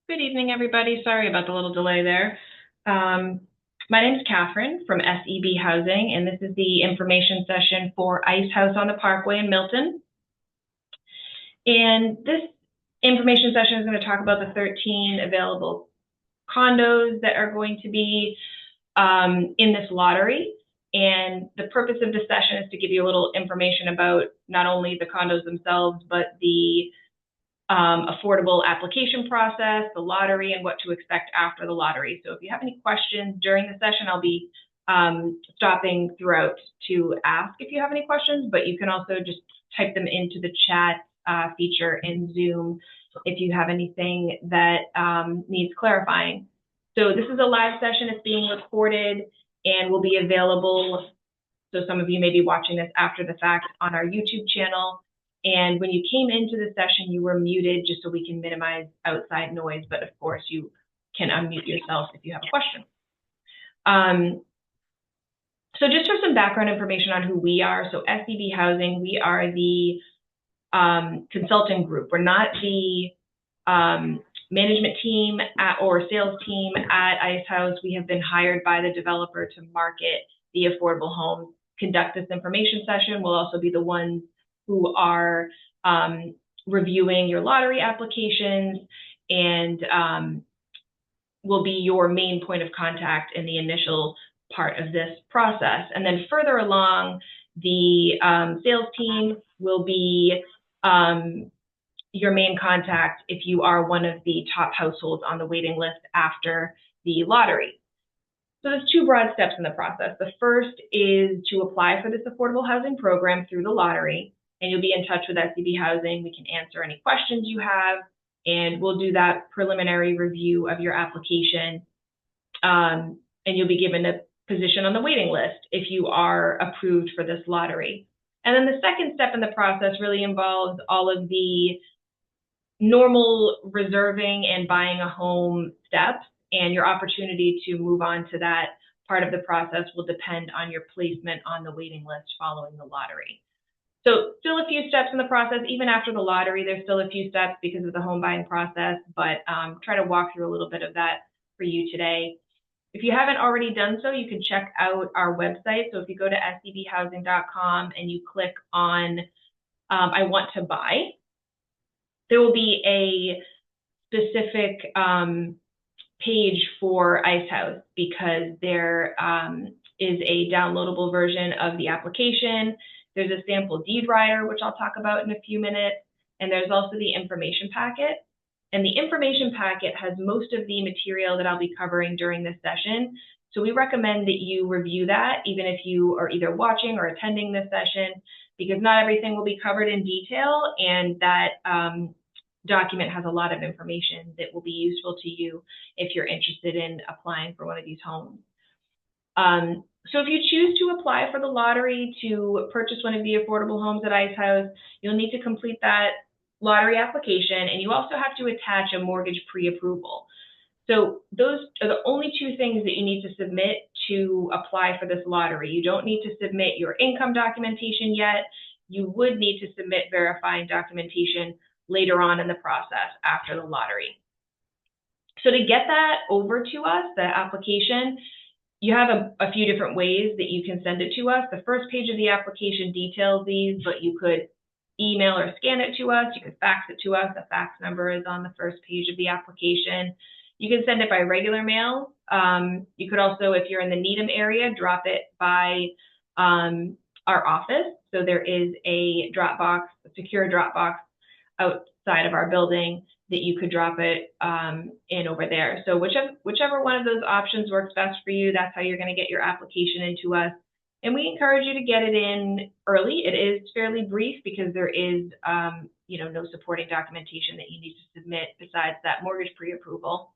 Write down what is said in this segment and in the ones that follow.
Good evening, everybody. Sorry about the little delay there. My name is Catherine from SEB Housing, and this is the information session for Icehouse on the Parkway in Milton. And this information session is going to talk about the 13 available condos that are going to be in this lottery. And the purpose of this session is to give you a little information about not only the condos themselves, but the affordable application process, the lottery, and what to expect after the lottery. So if you have any questions during the session, I'll be stopping throughout to ask if you have any questions, but you can also just type them into the chat feature in Zoom if you have anything that needs clarifying. So this is a live session. It's being recorded and will be available. So some of you may be watching this after the fact on our YouTube channel. And when you came into the session, you were muted just so we can minimize outside noise. But of course, you can unmute yourself if you have a question. So just for some background information on who we are. So SEB Housing, we are the consulting group. We're not the management team or sales team at Icehouse. We have been hired by the developer to market the affordable homes, conduct this information session. We'll also be the ones who are reviewing your lottery applications and will be your main point of contact in the initial part of this process. And then further along, the sales team will be your main contact if you are one of the top households on the waiting list after the lottery. So there's two broad steps in the process. The first is to apply for this affordable housing program through the lottery, and you'll be in touch with SEB Housing. We can answer any questions you have, and we'll do that preliminary review of your application, and you'll be given a position on the waiting list if you are approved for this lottery. And then the second step in the process really involves all of the normal reserving and buying a home steps, and your opportunity to move on to that part of the process will depend on your placement on the waiting list following the lottery. So still a few steps in the process. Even after the lottery, there's still a few steps because of the home buying process, but try to walk through a little bit of that for you today. If you haven't already done so, you can check out our website. So if you go to sebhousing.com and you click on I want to buy, there will be a specific page for Icehouse because there is a downloadable version of the application. There's a sample deed rider, which I'll talk about in a few minutes, and there's also the information packet. And the information packet has most of the material that I'll be covering during this session. So we recommend that you review that, even if you are either watching or attending this session, because not everything will be covered in detail, and that document has a lot of information that will be useful to you if you're interested in applying for one of these homes. So if you choose to apply for the lottery to purchase one of the affordable homes at Icehouse, you'll need to complete that lottery application, and you also have to attach a mortgage pre-approval. So those are the only two things that you need to submit to apply for this lottery. You don't need to submit your income documentation yet. You would need to submit verifying documentation later on in the process after the lottery. So to get that over to us, the application, you have a few different ways that you can send it to us. The first page of the application details these, but you could email or scan it to us. You could fax it to us. The fax number is on the first page of the application. You can send it by regular mail. You could also, if you're in the Needham area, drop it by our office. So there is a Dropbox, a secure Dropbox outside of our building that you could drop it in over there. So whichever one of those options works best for you, that's how you're going to get your application into us. And we encourage you to get it in early. It is fairly brief because there is no supporting documentation that you need to submit besides that mortgage pre-approval.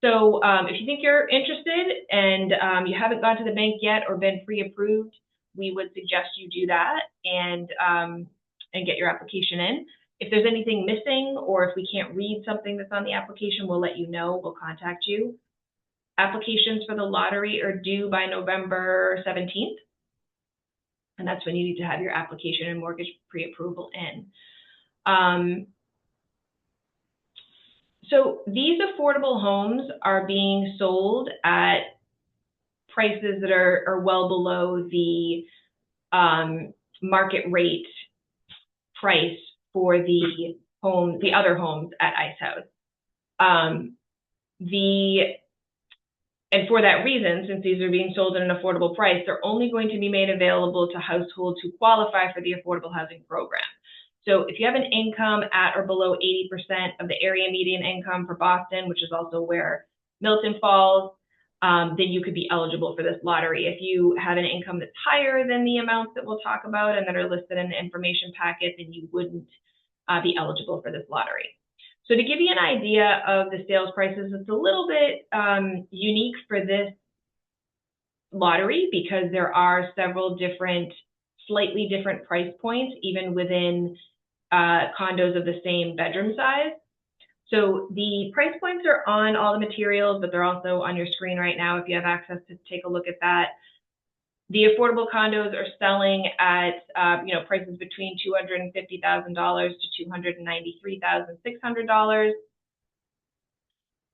So if you think you're interested and you haven't gone to the bank yet or been pre-approved, we would suggest you do that and get your application in. If there's anything missing or if we can't read something that's on the application, we'll let you know. We'll contact you. Applications for the lottery are due by November 17th. And that's when you need to have your application and mortgage pre-approval in. So these affordable homes are being sold at prices that are well below the market rate price for the other homes at Icehouse. And for that reason, since these are being sold at an affordable price, they're only going to be made available to households who qualify for the affordable housing program. So if you have an income at or below 80% of the area median income for Boston, which is also where Milton falls, then you could be eligible for this lottery. If you have an income that's higher than the amounts that we'll talk about and that are listed in the information packet, then you wouldn't be eligible for this lottery. So to give you an idea of the sales prices, it's a little bit unique for this lottery because there are several different, slightly different price points, even within condos of the same bedroom size. So the price points are on all the materials, but they're also on your screen right now if you have access to take a look at that. The affordable condos are selling at prices between $250,000 to $293,600,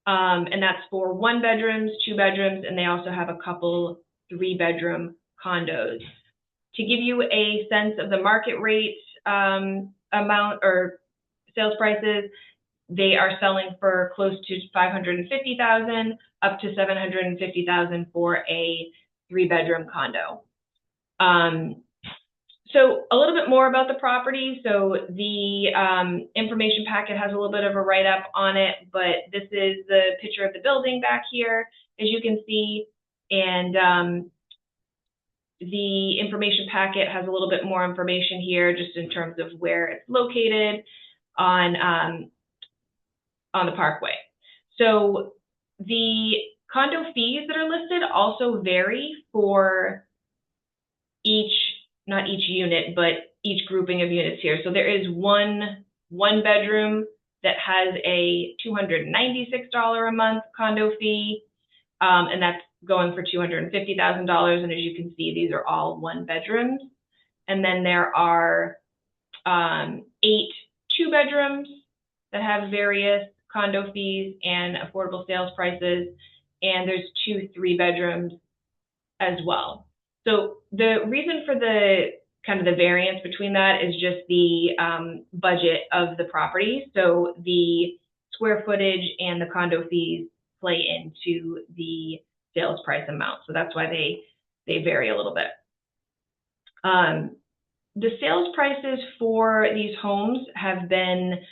and that's for 1 bedrooms, 2 bedrooms, and they also have a couple 3-bedroom condos. To give you a sense of the market rate amount or sales prices, they are selling for close to $550,000 up to $750,000 for a 3-bedroom condo. So a little bit more about the property. So the information packet has a little bit of a write-up on it, but this is the picture of the building back here, as you can see, and the information packet has a little bit more information here just in terms of where it's located on the Parkway. So the condo fees that are listed also vary for not each unit, but each grouping of units here. So there is one bedroom that has a $296 a month condo fee, and that's going for $250,000. And as you can see, these are all 1 bedrooms. And then there are 8 2-bedrooms that have various condo fees and affordable sales prices, and there's 2 3-bedrooms as well. So the reason for the kind of the variance between that is just the budget of the property. So the square footage and the condo fees play into the sales price amount. So that's why they vary a little bit. The sales prices for these homes have been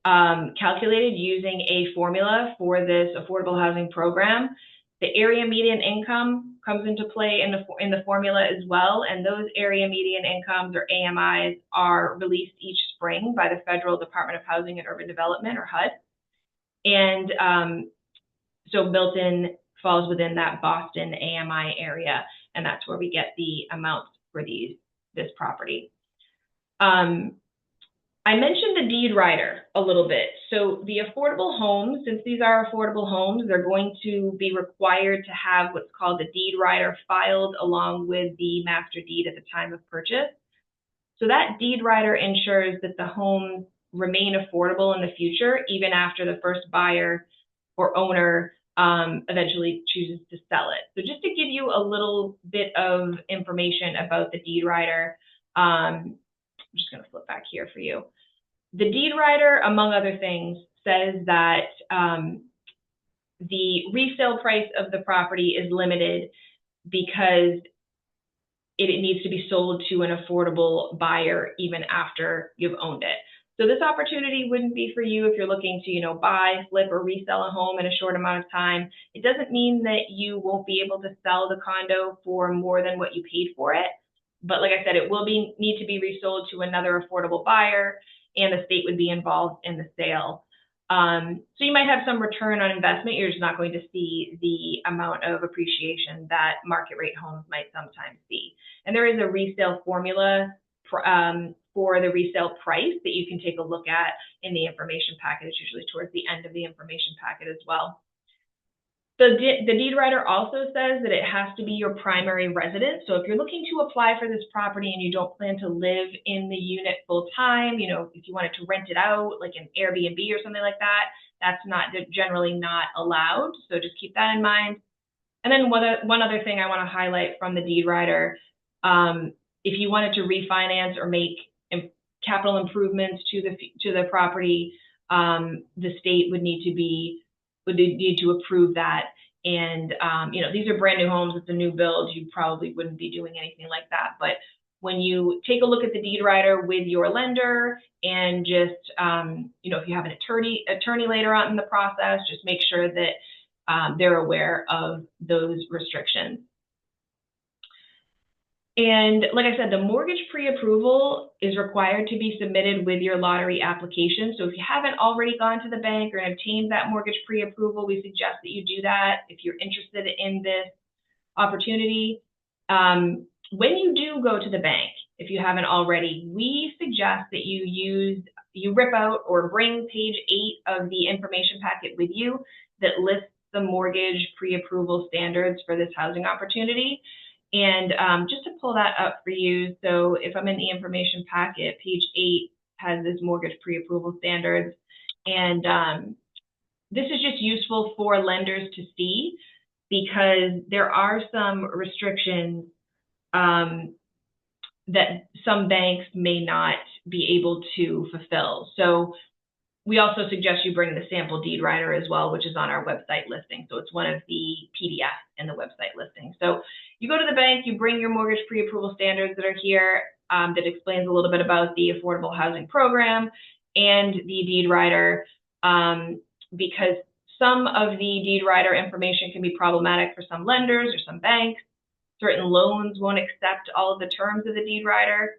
calculated using a formula for this affordable housing program. The area median income comes into play in the formula as well, and those area median incomes, or AMIs, are released each spring by the Federal Department of Housing and Urban Development, or HUD. And so Milton falls within that Boston AMI area, and that's where we get the amounts for this property. I mentioned the deed rider a little bit. So the affordable homes, since these are affordable homes, they're going to be required to have what's called the deed rider filed along with the master deed at the time of purchase. So that deed rider ensures that the homes remain affordable in the future, even after the first buyer or owner eventually chooses to sell it. So just to give you a little bit of information about the deed rider, I'm just going to flip back here for you. The deed rider, among other things, says that the resale price of the property is limited because it needs to be sold to an affordable buyer even after you've owned it. So this opportunity wouldn't be for you if you're looking to, buy, flip, or resell a home in a short amount of time. It doesn't mean that you won't be able to sell the condo for more than what you paid for it. But like I said, it will need to be resold to another affordable buyer, and the state would be involved in the sale. So you might have some return on investment. You're just not going to see the amount of appreciation that market rate homes might sometimes see. And there is a resale formula for the resale price that you can take a look at in the information packet. It's usually towards the end of the information packet as well. The deed writer also says that it has to be your primary residence. So if you're looking to apply for this property and you don't plan to live in the unit full time, if you wanted to rent it out, like an Airbnb or something like that, that's generally not allowed. So just keep that in mind. And then one other thing I want to highlight from the deed writer, if you wanted to refinance or make capital improvements to the property, the state would need to approve that. And these are brand new homes. It's a new build. You probably wouldn't be doing anything like that. But when you take a look at the deed writer with your lender and just if you have an attorney later on in the process, just make sure that they're aware of those restrictions. And like I said, the mortgage pre-approval is required to be submitted with your lottery application. So if you haven't already gone to the bank or obtained that mortgage pre-approval, we suggest that you do that if you're interested in this opportunity. When you do go to the bank, if you haven't already, we suggest that you rip out or bring page 8 of the information packet with you that lists the mortgage pre-approval standards for this housing opportunity. And just to pull that up for you, so if I'm in the information packet, page 8 has this mortgage pre-approval standards. And this is just useful for lenders to see because there are some restrictions that some banks may not be able to fulfill. So we also suggest you bring the sample deed writer as well, which is on our website listing. So it's one of the PDFs in the website listing. So you go to the bank, you bring your mortgage pre-approval standards that are here that explains a little bit about the affordable housing program and the deed writer, because some of the deed writer information can be problematic for some lenders or some banks. Certain loans won't accept all of the terms of the deed writer.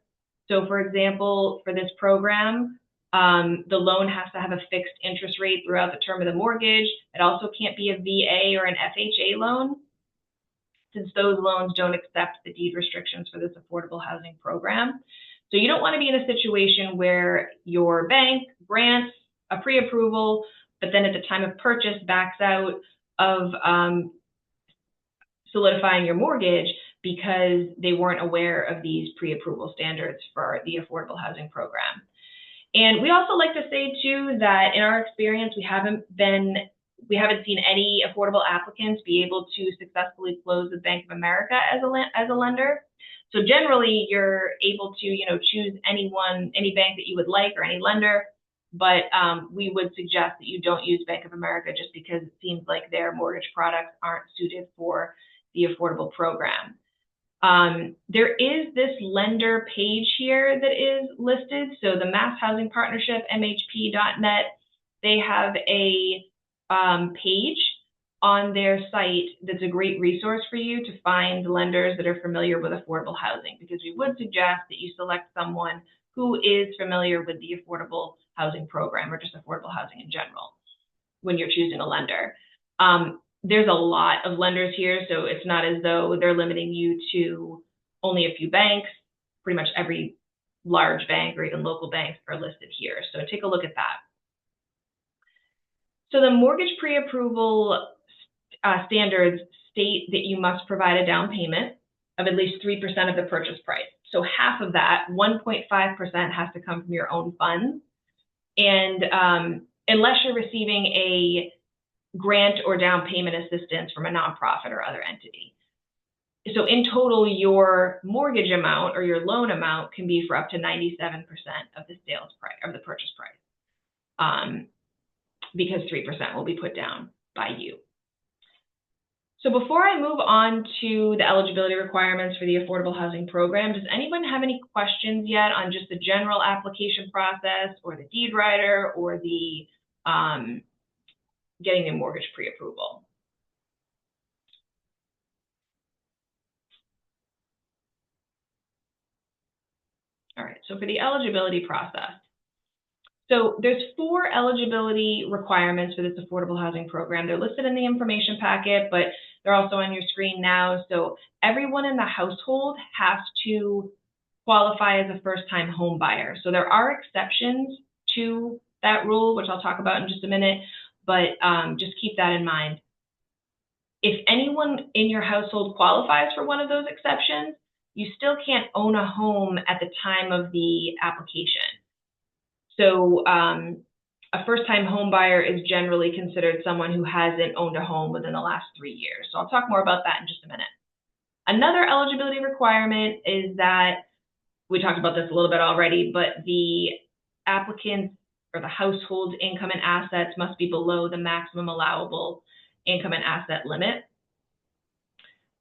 So for example, for this program, the loan has to have a fixed interest rate throughout the term of the mortgage. It also can't be a VA or an FHA loan, since those loans don't accept the deed restrictions for this affordable housing program. So you don't want to be in a situation where your bank grants a pre-approval, but then at the time of purchase backs out of solidifying your mortgage because they weren't aware of these pre-approval standards for the affordable housing program. And we also like to say too that in our experience, we haven't seen any affordable applicants be able to successfully close with Bank of America as a lender. So generally, you're able to choose any bank that you would like or any lender, but we would suggest that you don't use Bank of America just because it seems like their mortgage products aren't suited for the affordable program. There is this lender page here that is listed. So the Mass Housing Partnership, MHP.net, they have a page on their site that's a great resource for you to find lenders that are familiar with affordable housing, because we would suggest that you select someone who is familiar with the affordable housing program or just affordable housing in general when you're choosing a lender. There's a lot of lenders here, so it's not as though they're limiting you to only a few banks. Pretty much every large bank or even local banks are listed here, so take a look at that. So the mortgage pre-approval standards state that you must provide a down payment of at least 3% of the purchase price. So half of that, 1.5%, has to come from your own funds. And unless you're receiving a grant or down payment assistance from a nonprofit or other entity. So in total, your mortgage amount or your loan amount can be for up to 97% of the sales price or the purchase price, because 3% will be put down by you. So before I move on to the eligibility requirements for the affordable housing program, does anyone have any questions yet on just the general application process or the deed writer or the getting the mortgage pre-approval? All right, so for the eligibility process. So there's 4 eligibility requirements for this affordable housing program. They're listed in the information packet, but they're also on your screen now. So everyone in the household has to qualify as a first-time home buyer. So there are exceptions to that rule, which I'll talk about in just a minute, but just keep that in mind. If anyone in your household qualifies for one of those exceptions, you still can't own a home at the time of the application. So a first-time home buyer is generally considered someone who hasn't owned a home within the last 3 years. So I'll talk more about that in just a minute. Another eligibility requirement is that, we talked about this a little bit already, but the applicant's or the household income and assets must be below the maximum allowable income and asset limit.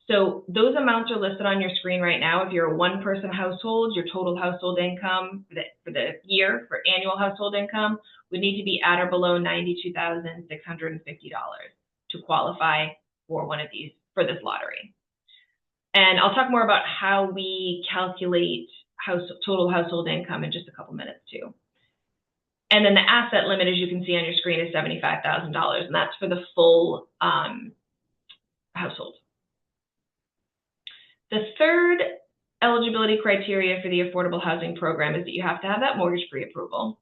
So those amounts are listed on your screen right now. If you're a one-person household, your total household income for the year, for annual household income, would need to be at or below $92,650 to qualify for one of these, for this lottery. And I'll talk more about how we calculate total household income in just a couple minutes too. And then the asset limit, as you can see on your screen, is $75,000, and that's for the full household. The third eligibility criteria for the affordable housing program is that you have to have that mortgage pre-approval.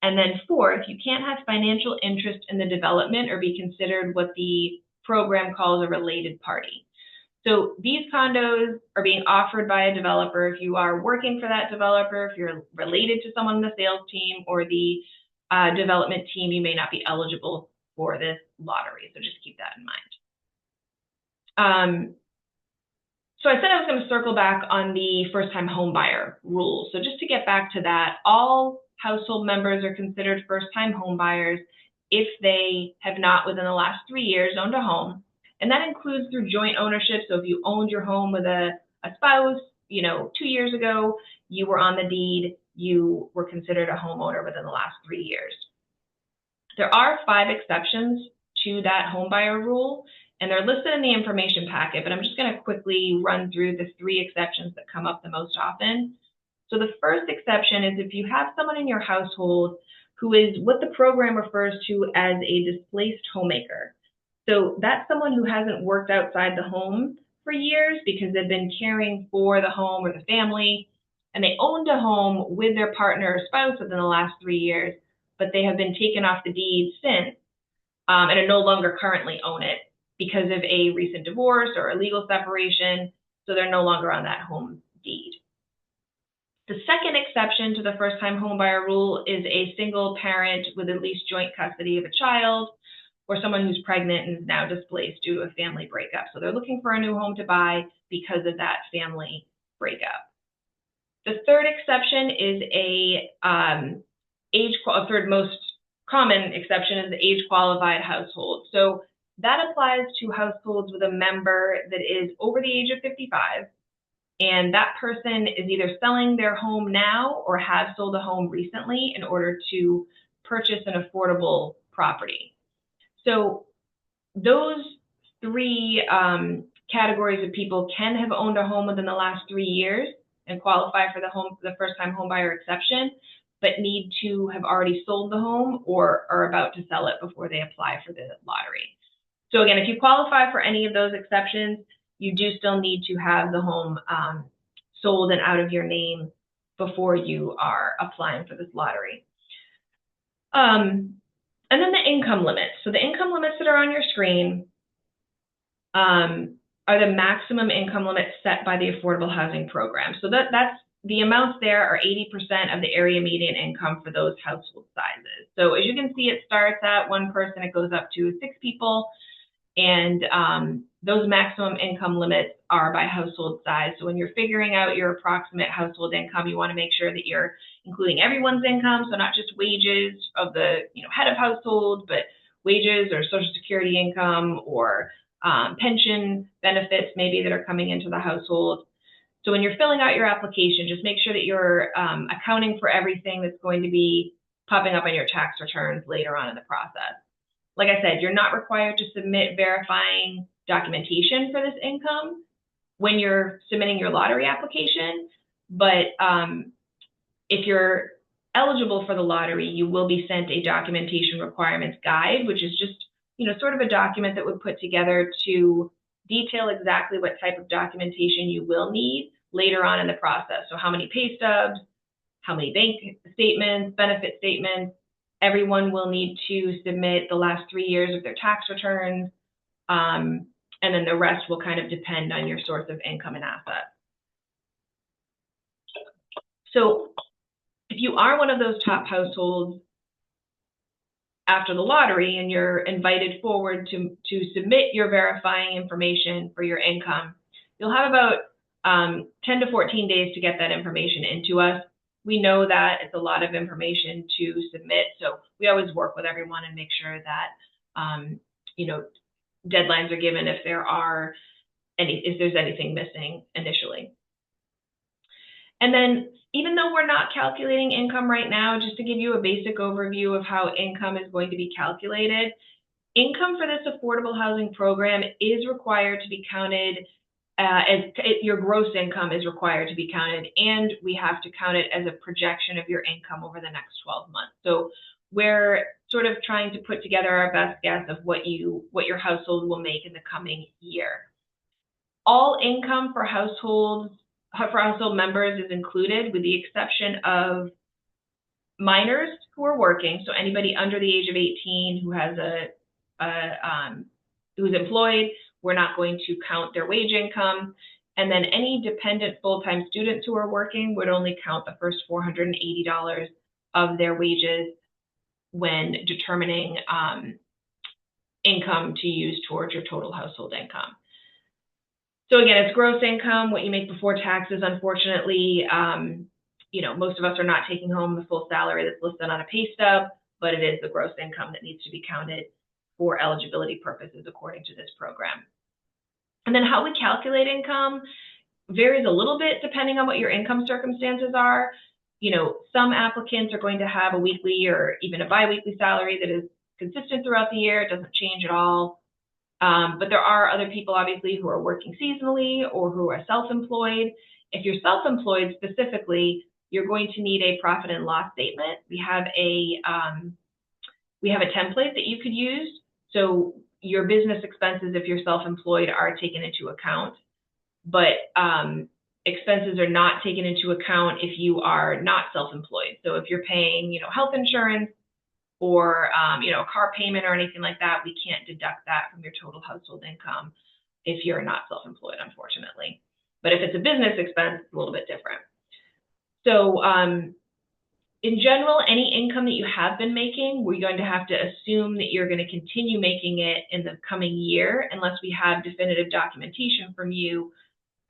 And then fourth, you can't have financial interest in the development or be considered what the program calls a related party. So these condos are being offered by a developer. If you are working for that developer, if you're related to someone in the sales team or the development team, you may not be eligible for this lottery. So just keep that in mind. So I said I was going to circle back on the first-time home buyer rule. So just to get back to that, all household members are considered first-time home buyers if they have not, within the last 3 years, owned a home. And that includes through joint ownership. So if you owned your home with a spouse, 2 years ago, you were on the deed, you were considered a homeowner within the last 3 years. There are 5 exceptions to that home buyer rule, and they're listed in the information packet, but I'm just going to quickly run through the 3 exceptions that come up the most often. So the first exception is if you have someone in your household who is what the program refers to as a displaced homemaker. So that's someone who hasn't worked outside the home for years because they've been caring for the home or the family, and they owned a home with their partner or spouse within the last 3 years, but they have been taken off the deed since and are no longer currently own it because of a recent divorce or a legal separation, so they're no longer on that home deed. The second exception to the first-time homebuyer rule is a single parent with at least joint custody of a child, or someone who's pregnant and is now displaced due to a family breakup. So they're looking for a new home to buy because of that family breakup. The third exception is a third most common exception is the age-qualified household. So that applies to households with a member that is over the age of 55, and that person is either selling their home now or has sold a home recently in order to purchase an affordable property. So those 3 categories of people can have owned a home within the last 3 years and qualify for the first-time homebuyer exception, but need to have already sold the home or are about to sell it before they apply for the lottery. So again, if you qualify for any of those exceptions, you do still need to have the home sold and out of your name before you are applying for this lottery. And then the income limits. So the income limits that are on your screen are the maximum income limits set by the Affordable Housing Program. So that's the amounts there are 80% of the area median income for those household sizes. So as you can see, it starts at 1 person, it goes up to 6 people, and those maximum income limits are by household size. So when you're figuring out your approximate household income, you want to make sure that you're including everyone's income, so not just wages of the head of household, but wages or Social Security income or pension benefits maybe that are coming into the household. So when you're filling out your application, just make sure that you're accounting for everything that's going to be popping up on your tax returns later on in the process. Like I said, you're not required to submit verifying documentation for this income when you're submitting your lottery application, but if you're eligible for the lottery, you will be sent a documentation requirements guide, which is just sort of a document that would put together to detail exactly what type of documentation you will need later on in the process. So how many pay stubs, how many bank statements, benefit statements. Everyone will need to submit the last 3 years of their tax returns, and then the rest will kind of depend on your source of income and assets. So if you are one of those top households after the lottery and you're invited forward to submit your verifying information for your income, you'll have about 10 to 14 days to get that information into us. We know that it's a lot of information to submit, so we always work with everyone and make sure that deadlines are given if there's anything missing initially. And then, even though we're not calculating income right now, just to give you a basic overview of how income is going to be calculated, income for this affordable housing program is required to be counted your gross income is required to be counted, and we have to count it as a projection of your income over the next 12 months. So we're sort of trying to put together our best guess of what your household will make in the coming year. All income for household members is included, with the exception of minors who are working. So anybody under the age of 18 who has who's employed, we're not going to count their wage income. And then any dependent full-time students who are working would only count the first $480 of their wages when determining income to use towards your total household income. So again, it's gross income, what you make before taxes. Unfortunately, most of us are not taking home the full salary that's listed on a pay stub, but it is the gross income that needs to be counted for eligibility purposes according to this program. And then how we calculate income varies a little bit depending on what your income circumstances are. Some applicants are going to have a weekly or even a biweekly salary that is consistent throughout the year. It doesn't change at all. But there are other people, obviously, who are working seasonally or who are self-employed. If you're self-employed specifically, you're going to need a profit and loss statement. We have a template that you could use. So your business expenses, if you're self-employed, are taken into account, but expenses are not taken into account if you are not self-employed. So if you're paying, health insurance or a car payment or anything like that, we can't deduct that from your total household income if you're not self-employed, unfortunately. But if it's a business expense, it's a little bit different. So in general, any income that you have been making, we're going to have to assume that you're going to continue making it in the coming year unless we have definitive documentation from you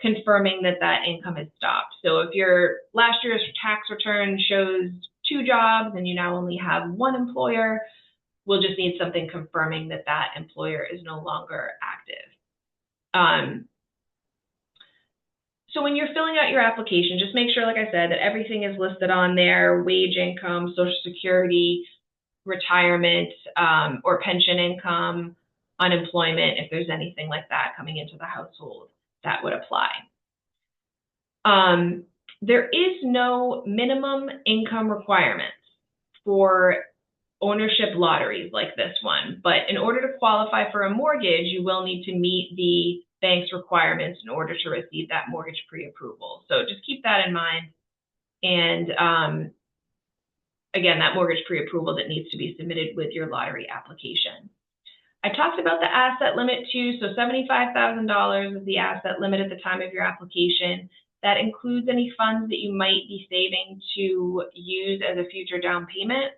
confirming that that income has stopped. So if your last year's tax return shows 2 jobs and you now only have 1 employer, we'll just need something confirming that that employer is no longer active. So when you're filling out your application, just make sure, like I said, that everything is listed on there: wage income, Social Security, retirement, or pension income, unemployment, if there's anything like that coming into the household that would apply. There is no minimum income requirements for ownership lotteries like this one, but in order to qualify for a mortgage, you will need to meet the bank's requirements in order to receive that mortgage pre-approval. So just keep that in mind. And again, that mortgage pre-approval that needs to be submitted with your lottery application. I talked about the asset limit too. So $75,000 is the asset limit at the time of your application. That includes any funds that you might be saving to use as a future down payment.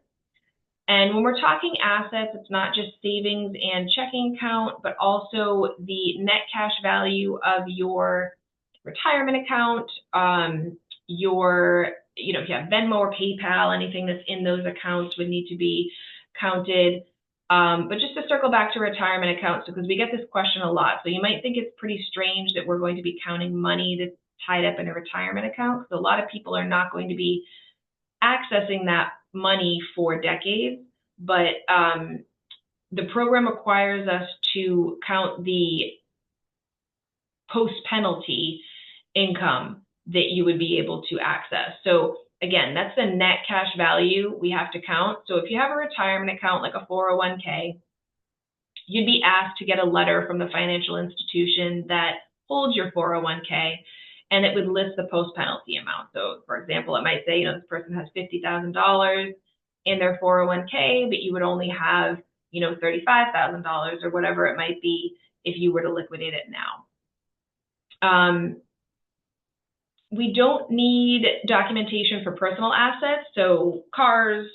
And when we're talking assets, it's not just savings and checking account, but also the net cash value of your retirement account, if you have Venmo or PayPal, anything that's in those accounts would need to be counted. But just to circle back to retirement accounts, because we get this question a lot. So you might think it's pretty strange that we're going to be counting money that's tied up in a retirement account, because a lot of people are not going to be accessing that money for decades, but the program requires us to count the post-penalty income that you would be able to access. So again, that's the net cash value we have to count. So if you have a retirement account like a 401k, you'd be asked to get a letter from the financial institution that holds your 401k, and it would list the post-penalty amount. So for example, it might say, this person has $50,000 in their 401k, but you would only have, $35,000 or whatever it might be if you were to liquidate it now. We don't need documentation for personal assets, so cars,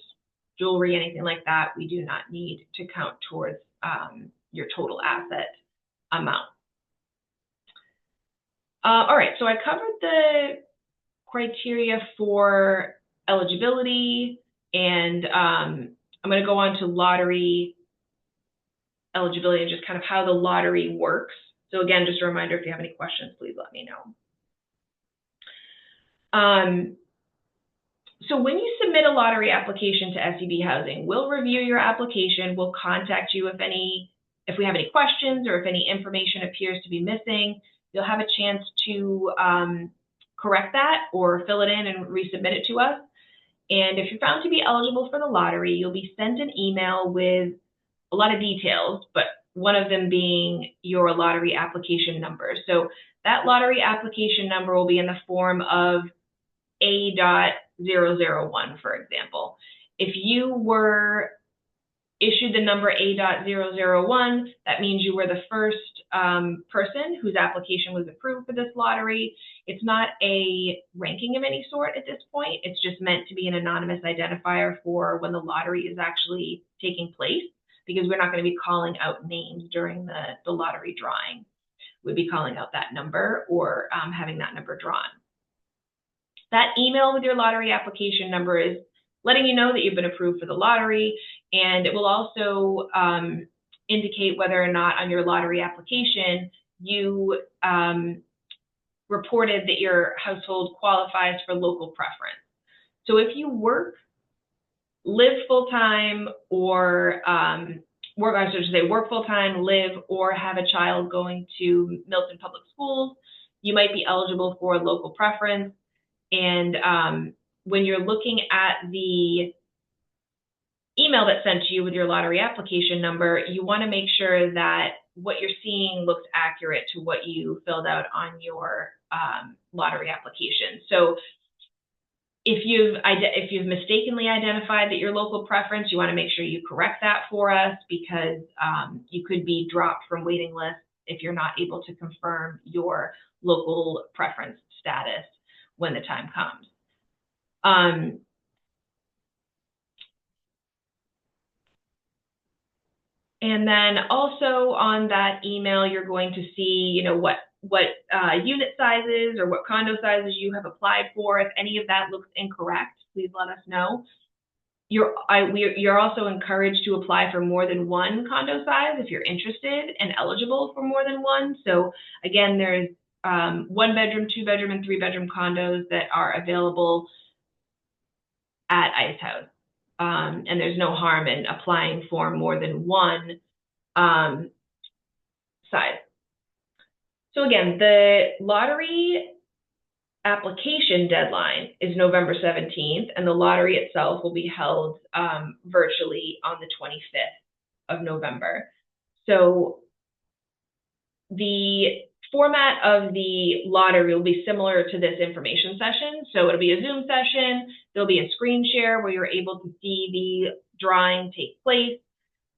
jewelry, anything like that, we do not need to count towards your total asset amount. All right, so I covered the criteria for eligibility, and I'm going to go on to lottery eligibility and just kind of how the lottery works. So again, just a reminder, if you have any questions, please let me know. So when you submit a lottery application to SEB Housing, we'll review your application. We'll contact you if we have any questions or if any information appears to be missing. You'll have a chance to correct that or fill it in and resubmit it to us. And if you're found to be eligible for the lottery, you'll be sent an email with a lot of details, but one of them being your lottery application number. So that lottery application number will be in the form of A.001, for example. If you were issued the number A.001, that means you were the first person whose application was approved for this lottery. It's not a ranking of any sort at this point. It's just meant to be an anonymous identifier for when the lottery is actually taking place, because we're not going to be calling out names during the lottery drawing. We'd be calling out that number or having that number drawn. That email with your lottery application number is letting you know that you've been approved for the lottery, and it will also indicate whether or not on your lottery application you reported that your household qualifies for local preference. So if you work, live full-time, or work full-time, live, or have a child going to Milton Public Schools, you might be eligible for local preference. And when you're looking at the email that's sent to you with your lottery application number, you want to make sure that what you're seeing looks accurate to what you filled out on your lottery application. So if you've mistakenly identified that your local preference, you want to make sure you correct that for us, because you could be dropped from waiting lists if you're not able to confirm your local preference status when the time comes. And then also on that email, you're going to see, what unit sizes or what condo sizes you have applied for. If any of that looks incorrect, please let us know. You're also encouraged to apply for more than one condo size if you're interested and eligible for more than one. So again, there's 1-bedroom, 2-bedroom, and 3-bedroom condos that are available at Icehouse. And there's no harm in applying for more than one size. So again, the lottery application deadline is November 17th, and the lottery itself will be held virtually on the 25th of November. So the format of the lottery will be similar to this information session. So it'll be a Zoom session. There'll be a screen share where you're able to see the drawing take place.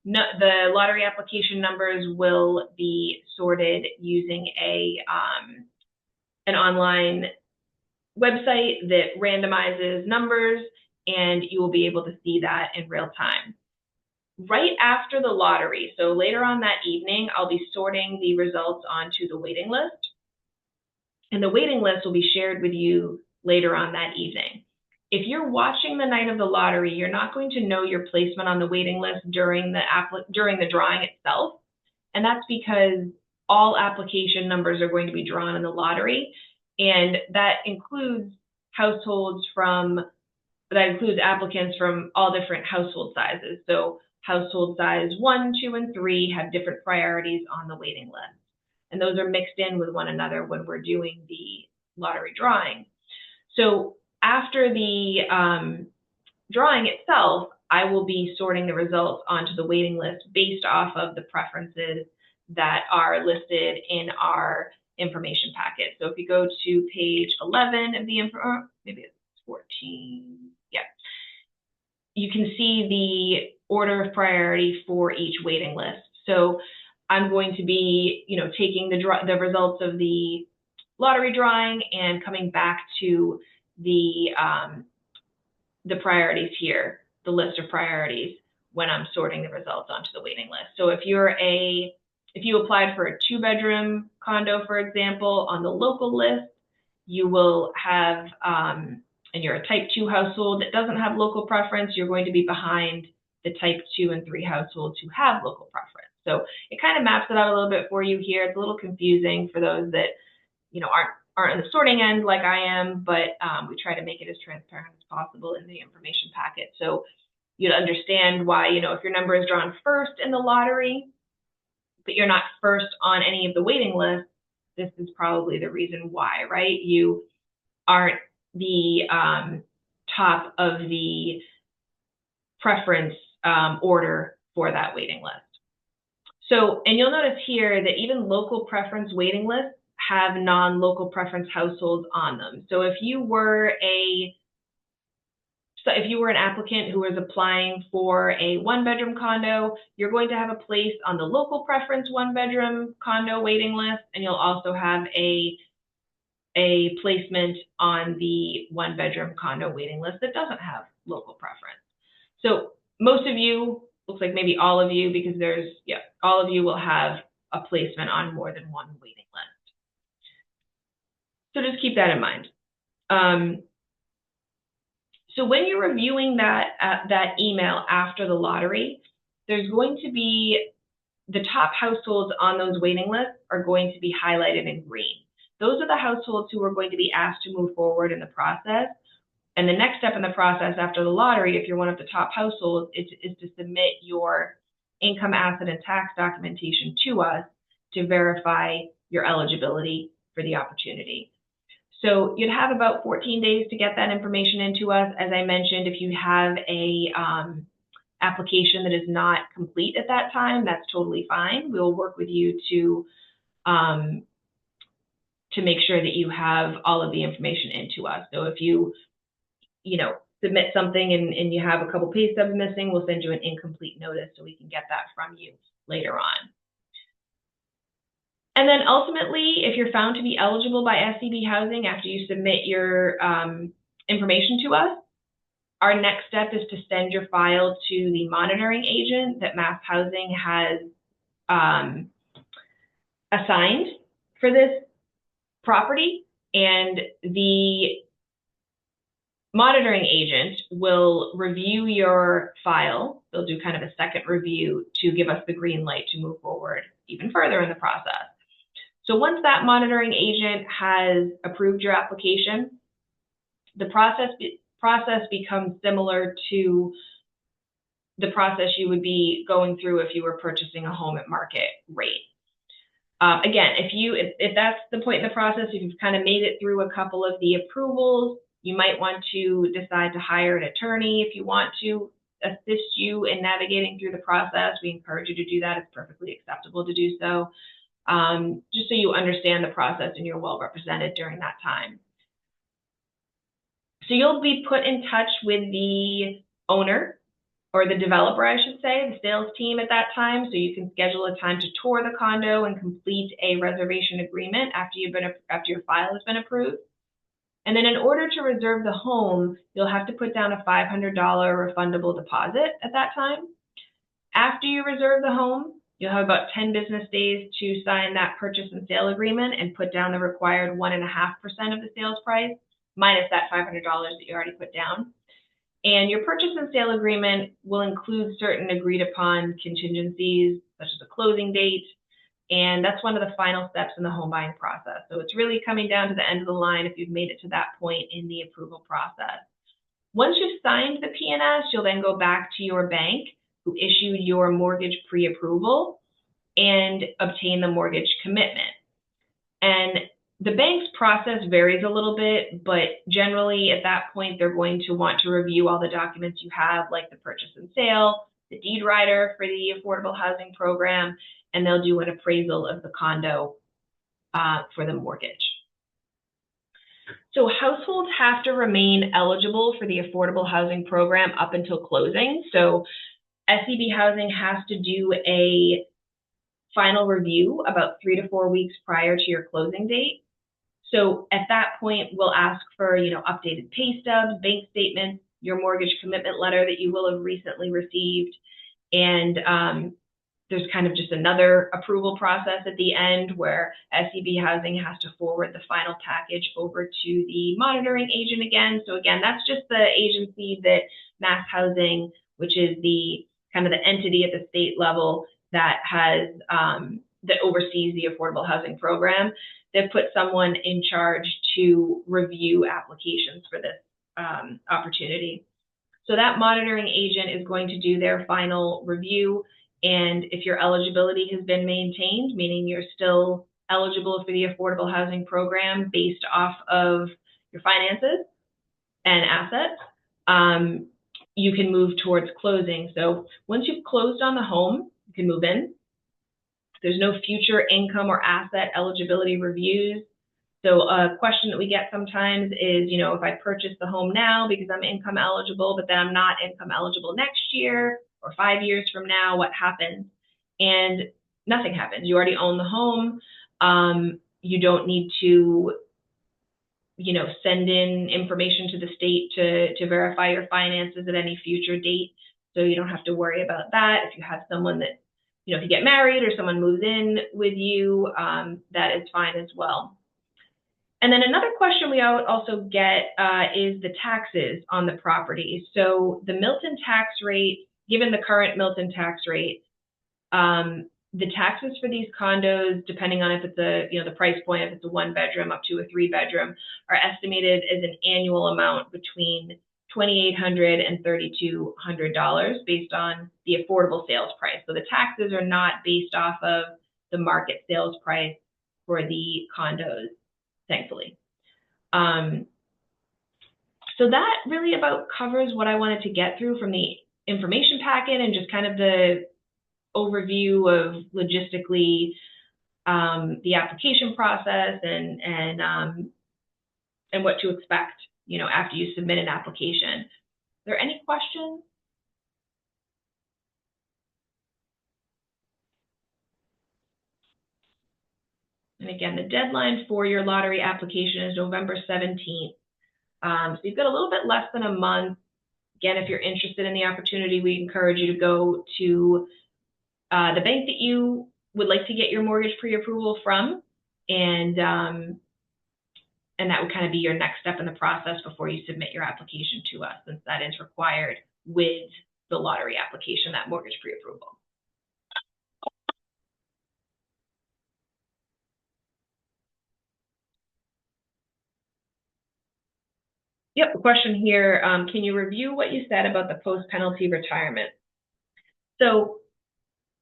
The lottery application numbers will be sorted using an online website that randomizes numbers, and you will be able to see that in real time. Right after the lottery, so later on that evening, I'll be sorting the results onto the waiting list, and the waiting list will be shared with you later on that evening. If you're watching the night of the lottery, you're not going to know your placement on the waiting list during the drawing itself, and that's because all application numbers are going to be drawn in the lottery, and that includes applicants from all different household sizes. So household size 1, 2, and 3 have different priorities on the waiting list, and those are mixed in with one another when we're doing the lottery drawing. So after the drawing itself, I will be sorting the results onto the waiting list based off of the preferences that are listed in our information packet. So if you go to page 11 of the maybe it's 14, yeah, you can see the order of priority for each waiting list. So I'm going to be, taking the results of the lottery drawing and coming back to the priorities here, the list of priorities, when I'm sorting the results onto the waiting list. So if you applied for a 2-bedroom condo, for example, on the local list, you will have, and you're a type 2 household that doesn't have local preference, you're going to be behind the type 2 and 3 households who have local preference. So it kind of maps it out a little bit for you here. It's a little confusing for those that, aren't in the sorting end like I am, but we try to make it as transparent as possible in the information packet. So you'd understand why, if your number is drawn first in the lottery, but you're not first on any of the waiting lists, this is probably the reason why, right? You aren't the top of the preference order for that waiting list. So, and you'll notice here that even local preference waiting lists have non-local preference households on them. So if you were an applicant who was applying for a 1-bedroom condo, you're going to have a place on the local preference 1-bedroom condo waiting list, and you'll also have a placement on the 1-bedroom condo waiting list that doesn't have local preference. So most of you, looks like maybe all of you, because all of you will have a placement on more than one waiting list. So just keep that in mind. So when you're reviewing that email after the lottery, there's going to be the top households on those waiting lists are going to be highlighted in green. Those are the households who are going to be asked to move forward in the process. And the next step in the process after the lottery, if you're one of the top households, is to submit your income, asset, and tax documentation to us to verify your eligibility for the opportunity. So you'd have about 14 days to get that information into us. As I mentioned, if you have a application that is not complete at that time, that's totally fine. We'll work with you to make sure that you have all of the information into us. So if you submit something and you have a couple pay stubs missing, we'll send you an incomplete notice so we can get that from you later on. And then ultimately, if you're found to be eligible by SCB Housing after you submit your information to us, our next step is to send your file to the monitoring agent that Mass Housing has assigned for this property. And the monitoring agent will review your file. They'll do kind of a second review to give us the green light to move forward even further in the process. So once that monitoring agent has approved your application, the process becomes similar to the process you would be going through if you were purchasing a home at market rate. Again, if that's the point in the process, if you've kind of made it through a couple of the approvals, you might want to decide to hire an attorney if you want to assist you in navigating through the process. We encourage you to do that. It's perfectly acceptable to do so. Just so you understand the process and you're well represented during that time. So you'll be put in touch with the owner, or the developer, I should say, the sales team at that time, so you can schedule a time to tour the condo and complete a reservation agreement after your file has been approved. And then in order to reserve the home, you'll have to put down a $500 refundable deposit at that time. After you reserve the home, you'll have about 10 business days to sign that purchase and sale agreement and put down the required 1.5% of the sales price, minus that $500 that you already put down. And your purchase and sale agreement will include certain agreed upon contingencies, such as a closing date, and that's one of the final steps in the home buying process. So it's really coming down to the end of the line if you've made it to that point in the approval process. Once you've signed the P&S, you'll then go back to your bank who issued your mortgage pre-approval and obtain the mortgage commitment. And the bank's process varies a little bit, but generally at that point, they're going to want to review all the documents you have, like the purchase and sale, the deed rider for the affordable housing program, and they'll do an appraisal of the condo for the mortgage. So households have to remain eligible for the affordable housing program up until closing. So SCB Housing has to do a final review about 3 to 4 weeks prior to your closing date. So at that point, we'll ask for, updated pay stubs, bank statements, your mortgage commitment letter that you will have recently received, and there's kind of just another approval process at the end where SEB Housing has to forward the final package over to the monitoring agent again. So again, that's just the agency that Mass Housing, which is the kind of the entity at the state level that has that oversees the affordable housing program. They've put someone in charge to review applications for this opportunity. So that monitoring agent is going to do their final review, and if your eligibility has been maintained, meaning you're still eligible for the affordable housing program based off of your finances and assets, you can move towards closing. So once you've closed on the home, you can move in. There's no future income or asset eligibility reviews. So a question that we get sometimes is, if I purchase the home now because I'm income eligible, but then I'm not income eligible next year or 5 years from now, what happens? And nothing happens. You already own the home. You don't need to, send in information to the state to verify your finances at any future date. So you don't have to worry about that. If you have someone that, if you get married or someone moves in with you, that is fine as well. And then another question we also get is the taxes on the property. So the Milton tax rate, given the current Milton tax rate, the taxes for these condos, depending on if it's the price point, if it's a 1-bedroom up to a 3-bedroom, are estimated as an annual amount between $2,800 and $3,200 based on the affordable sales price. So the taxes are not based off of the market sales price for the condos, thankfully. So that really about covers what I wanted to get through from the information packet and just kind of the overview of logistically the application process and what to expect, after you submit an application. Are there any questions? And again, the deadline for your lottery application is November 17th. So you've got a little bit less than a month. Again, if you're interested in the opportunity, we encourage you to go to the bank that you would like to get your mortgage pre-approval from, and that would kind of be your next step in the process before you submit your application to us, since that is required with the lottery application, that mortgage pre-approval. Yep, a question here. Can you review what you said about the post-penalty retirement? So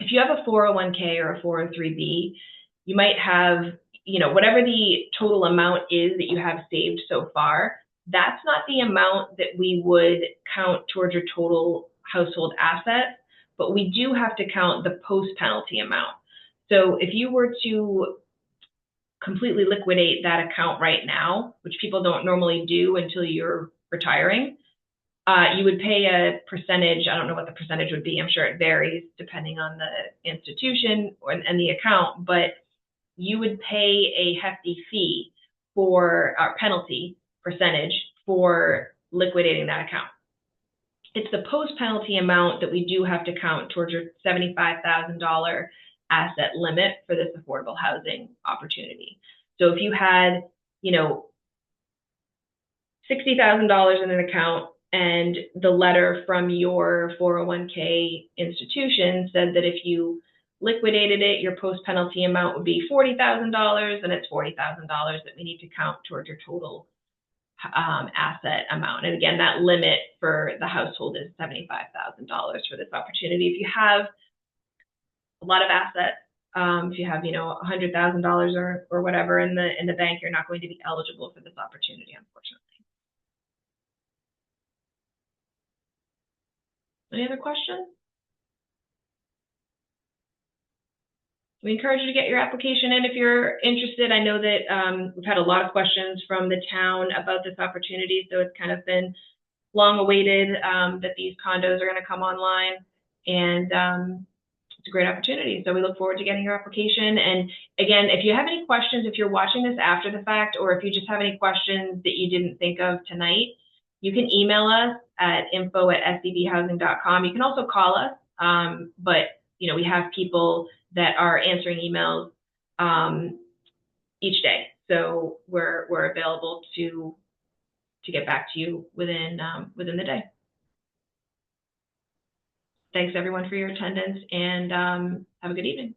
if you have a 401k or a 403b, you might have, whatever the total amount is that you have saved so far, that's not the amount that we would count towards your total household assets, but we do have to count the post-penalty amount. So if you were to completely liquidate that account right now, which people don't normally do until you're retiring, you would pay a percentage. I don't know what the percentage would be. I'm sure it varies depending on the institution and the account, but you would pay a hefty fee for our penalty percentage for liquidating that account. It's the post-penalty amount that we do have to count towards your $75,000 asset limit for this affordable housing opportunity. So if you had, $60,000 in an account, and the letter from your 401k institution said that if you liquidated it, your post-penalty amount would be $40,000, and it's $40,000 that we need to count towards your total asset amount. And again, that limit for the household is $75,000 for this opportunity. If you have a lot of assets, if you have, $100,000 or whatever in the bank, you're not going to be eligible for this opportunity, unfortunately. Any other questions? We encourage you to get your application in if you're interested. I know that we've had a lot of questions from the town about this opportunity, so it's kind of been long awaited that these condos are going to come online. And it's a great opportunity. So we look forward to getting your application. And again, if you have any questions, if you're watching this after the fact, or if you just have any questions that you didn't think of tonight, you can email us at info@sdbhousing.com. You can also call us, but we have people that are answering emails each day, so we're available to get back to you within the day. Thanks everyone for your attendance, and have a good evening.